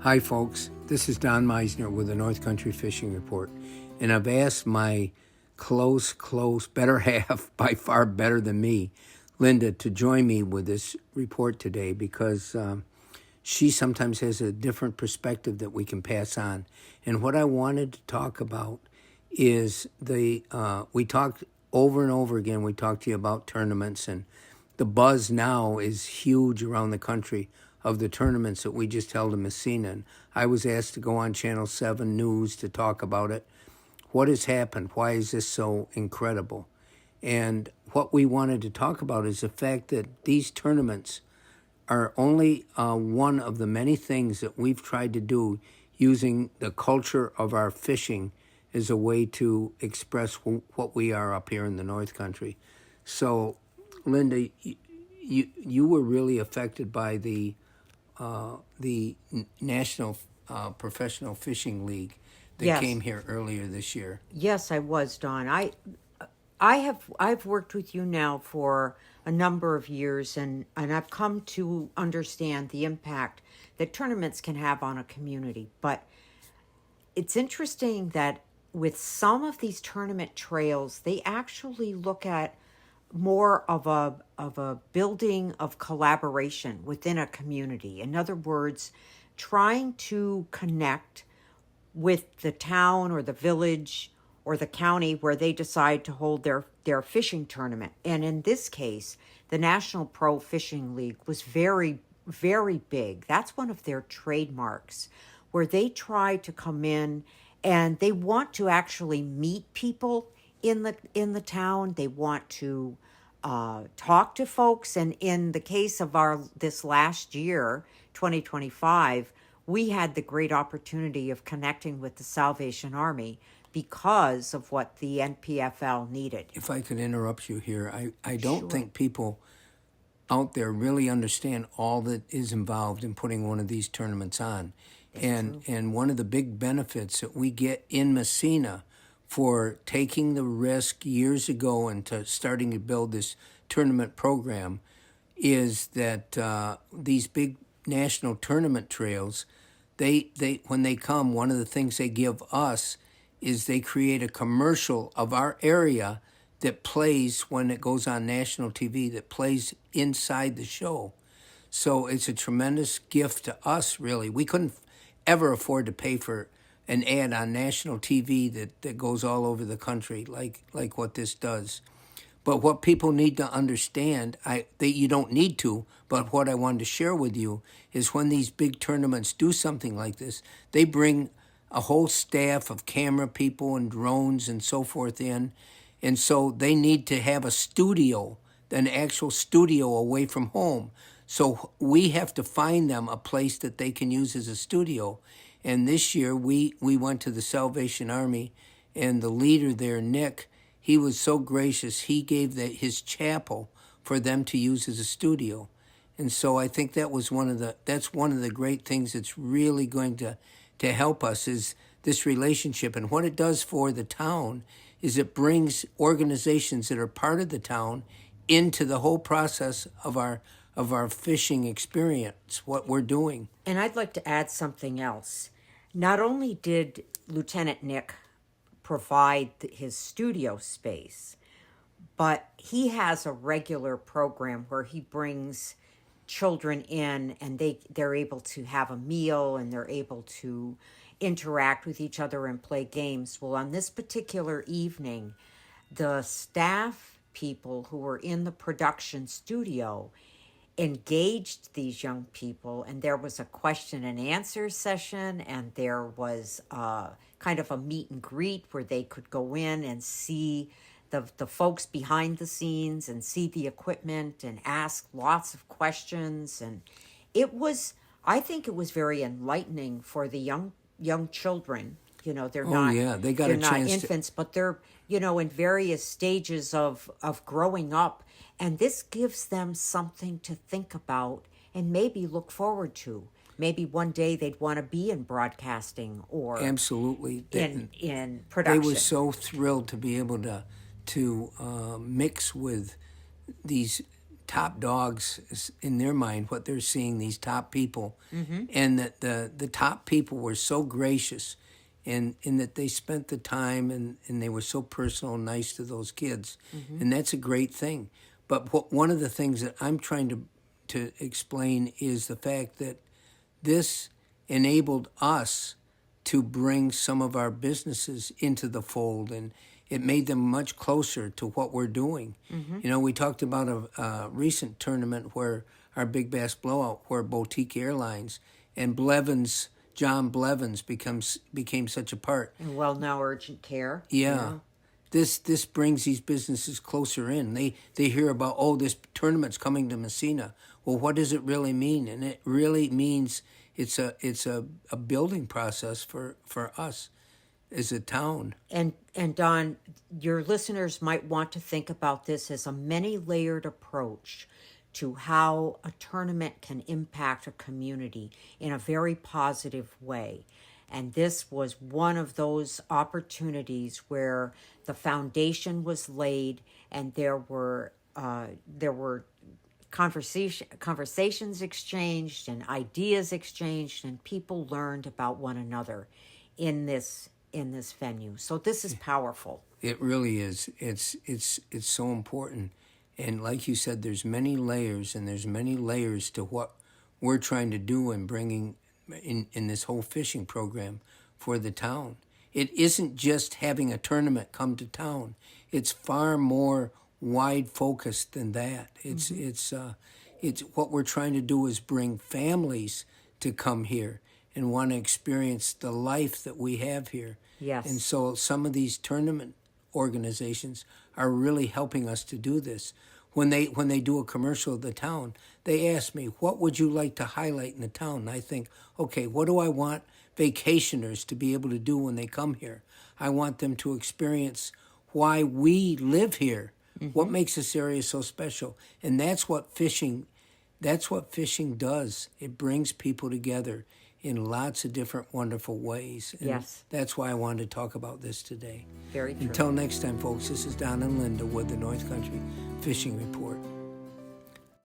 Hi, folks. This is Don Meissner with the North Country Fishing Report. And I've asked my close, better half, by far better than me, Linda, to join me with this report today because she sometimes has a different perspective that we can pass on. And what I wanted to talk about is we talked over and over again, we talked to you about tournaments, and the buzz now is huge around the country of the tournaments that we just held in Meissner. And I was asked to go on Channel 7 News to talk about it. What has happened? Why is this so incredible? And what we wanted to talk about is the fact that these tournaments are only one of the many things that we've tried to do using the culture of our fishing as a way to express what we are up here in the North Country. So, Linda, you were really affected by the National Professional Fishing League that Yes. came here earlier this year. Yes, I was, Don. I've worked with you now for a number of years, and I've come to understand the impact that tournaments can have on a community. But it's interesting that with some of these tournament trails, they actually look at more of a building of collaboration within a community. In other words, trying to connect with the town or the village or the county where they decide to hold their fishing tournament. And in this case, the National Pro Fishing League was very, very big. That's one of their trademarks, where they try to come in and they want to actually meet people in the town. They want to talk to folks. And in the case of this last year, 2025, we had the great opportunity of connecting with the Salvation Army because of what the NPFL needed. If I could interrupt you here, I don't Sure. think people out there really understand all that is involved in putting one of these tournaments on. And one of the big benefits that we get in Messina for taking the risk years ago and to starting to build this tournament program is that these big national tournament trails, they when they come, one of the things they give us is they create a commercial of our area that plays when it goes on national TV, that plays inside the show. So it's a tremendous gift to us, really. We couldn't ever afford to pay for an ad on national TV that goes all over the country like what this does. But what people need to understand, you don't need to, but what I wanted to share with you is when these big tournaments do something like this, they bring a whole staff of camera people and drones and so forth in. And so they need to have a studio, an actual studio away from home. So we have to find them a place that they can use as a studio. And this year we went to the Salvation Army, and the leader there, Nick, he was so gracious. He gave his chapel for them to use as a studio. And so I think that's one of the great things that's really going to help us is this relationship. And what it does for the town is it brings organizations that are part of the town into the whole process of our fishing experience, what we're doing. And I'd like to add something else. Not only did Lieutenant Nick provide his studio space, but he has a regular program where he brings children in and they're able to have a meal and they're able to interact with each other and play games. Well, on this particular evening, the staff people who were in the production studio engaged these young people, and there was a question and answer session, and there was kind of a meet and greet where they could go in and see the folks behind the scenes and see the equipment and ask lots of questions. And I think it was very enlightening for the young children. They're not, they got a not chance infants, but they're, in various stages of growing up. And this gives them something to think about and maybe look forward to. Maybe one day they'd want to be in broadcasting or absolutely in production. They were so thrilled to be able to mix with these top dogs in their mind, what they're seeing, these top people, and that the top people were so gracious, and in that they spent the time and they were so personal and nice to those kids, and that's a great thing. But one of the things that I'm trying to explain is the fact that this enabled us to bring some of our businesses into the fold, and it made them much closer to what we're doing. You know, we talked about a recent tournament where our Big Bass Blowout, where Boutique Airlines and John Blevins became such a part. And well, now urgent care. Yeah. This brings these businesses closer in. They hear about, oh, this tournament's coming to Messina. Well, what does it really mean? And it really means it's a building process for us as a town. And Don, your listeners might want to think about this as a many-layered approach to how a tournament can impact a community in a very positive way. And this was one of those opportunities where the foundation was laid, and there were conversations exchanged and ideas exchanged, and people learned about one another in this venue. So this is powerful. It really is. It's so important. And like you said, there's many layers, and there's many layers to what we're trying to do and bringing in this whole fishing program for the town. It isn't just having a tournament come to town. It's far more wide focused than that. It's what we're trying to do is bring families to come here and want to experience the life that we have here. Yes. And so some of these tournament organizations are really helping us to do this. When they do a commercial of the town, they ask me, what would you like to highlight in the town? And I think, okay, what do I want vacationers to be able to do when they come here? I want them to experience why we live here, what makes this area so special. And that's what fishing does. It brings people together in lots of different wonderful ways. And yes. That's why I wanted to talk about this today. Very true. Until next time, folks, this is Don and Linda with the North Country Fishing Report.